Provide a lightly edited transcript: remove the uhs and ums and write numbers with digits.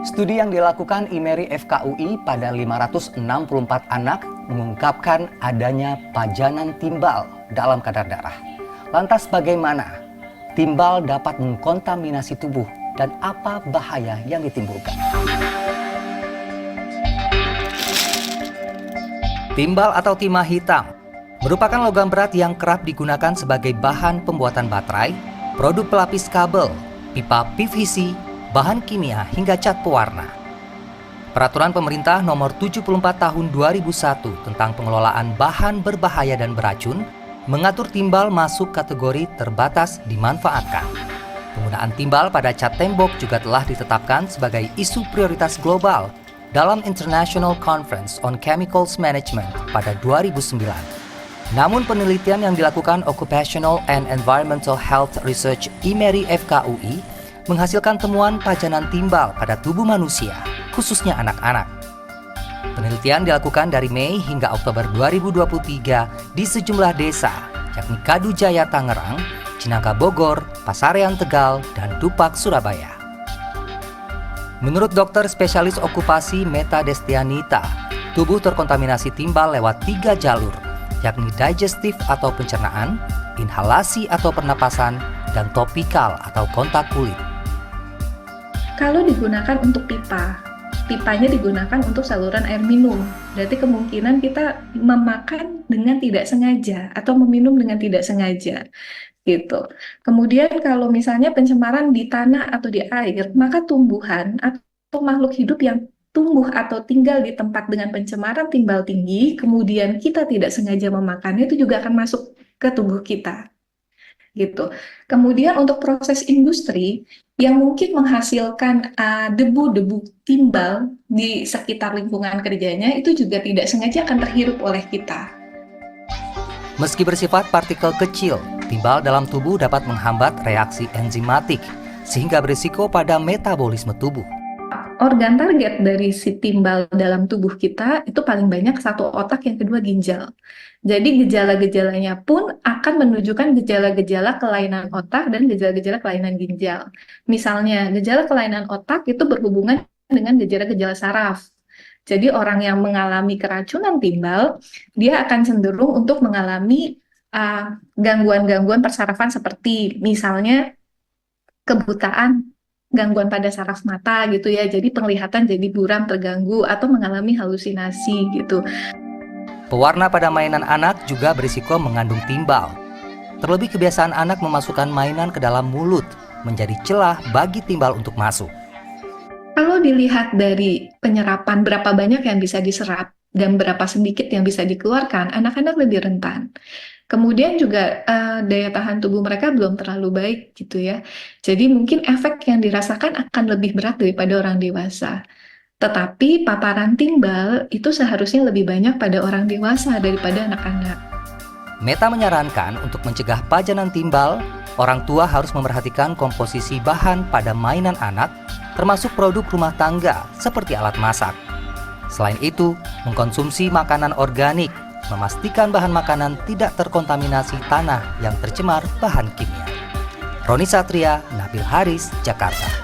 Studi yang dilakukan IMERI FKUI pada 564 anak mengungkapkan adanya pajanan timbal dalam kadar darah. Lantas bagaimana timbal dapat mengkontaminasi tubuh dan apa bahaya yang ditimbulkan? Timbal atau timah hitam merupakan logam berat yang kerap digunakan sebagai bahan pembuatan baterai, produk pelapis kabel, pipa PVC, bahan kimia hingga cat pewarna. Peraturan Pemerintah Nomor 74 Tahun 2001 tentang pengelolaan bahan berbahaya dan beracun mengatur timbal masuk kategori terbatas dimanfaatkan. Penggunaan timbal pada cat tembok juga telah ditetapkan sebagai isu prioritas global dalam International Conference on Chemicals Management pada 2009. Namun penelitian yang dilakukan Occupational and Environmental Health Research IMERI FKUI menghasilkan temuan pajanan timbal pada tubuh manusia, khususnya anak-anak. Penelitian dilakukan dari Mei hingga Oktober 2023 di sejumlah desa, yakni Kadujaya Tangerang, Cinangka Bogor, Pasarean Tegal, dan Dupak Surabaya. Menurut dokter spesialis okupasi Meta Destianita, tubuh terkontaminasi timbal lewat 3 jalur, yakni digestif atau pencernaan, inhalasi atau pernapasan, dan topikal atau kontak kulit. Kalau digunakan untuk pipa, pipanya digunakan untuk saluran air minum. Berarti kemungkinan kita memakan dengan tidak sengaja atau meminum dengan tidak sengaja. Gitu. Kemudian kalau misalnya pencemaran di tanah atau di air, maka tumbuhan atau makhluk hidup yang tumbuh atau tinggal di tempat dengan pencemaran timbal tinggi, kemudian kita tidak sengaja memakannya, itu juga akan masuk ke tubuh kita. Gitu. Kemudian untuk proses industri yang mungkin menghasilkan debu-debu timbal di sekitar lingkungan kerjanya, itu juga tidak sengaja akan terhirup oleh kita. Meski bersifat partikel kecil, timbal dalam tubuh dapat menghambat reaksi enzimatik sehingga berisiko pada metabolisme tubuh. Organ target dari si timbal dalam tubuh kita itu paling banyak satu otak, yang kedua ginjal. Jadi gejala-gejalanya pun akan menunjukkan gejala-gejala kelainan otak dan gejala-gejala kelainan ginjal. Misalnya gejala kelainan otak itu berhubungan dengan gejala-gejala saraf. Jadi orang yang mengalami keracunan timbal, dia akan cenderung untuk mengalami gangguan-gangguan persarafan seperti misalnya kebutaan, gangguan pada saraf mata gitu ya, jadi penglihatan jadi buram, terganggu, atau mengalami halusinasi gitu. Pewarna pada mainan anak juga berisiko mengandung timbal. Terlebih kebiasaan anak memasukkan mainan ke dalam mulut menjadi celah bagi timbal untuk masuk. Kalau dilihat dari penyerapan berapa banyak yang bisa diserap dan berapa sedikit yang bisa dikeluarkan, anak-anak lebih rentan. Kemudian juga daya tahan tubuh mereka belum terlalu baik gitu ya. Jadi mungkin efek yang dirasakan akan lebih berat daripada orang dewasa. Tetapi paparan timbal itu seharusnya lebih banyak pada orang dewasa daripada anak-anak. Meta menyarankan untuk mencegah pajanan timbal, orang tua harus memerhatikan komposisi bahan pada mainan anak, termasuk produk rumah tangga seperti alat masak. Selain itu, mengkonsumsi makanan organik, memastikan bahan makanan tidak terkontaminasi tanah yang tercemar bahan kimia. Roni Satria, Nabil Haris, Jakarta.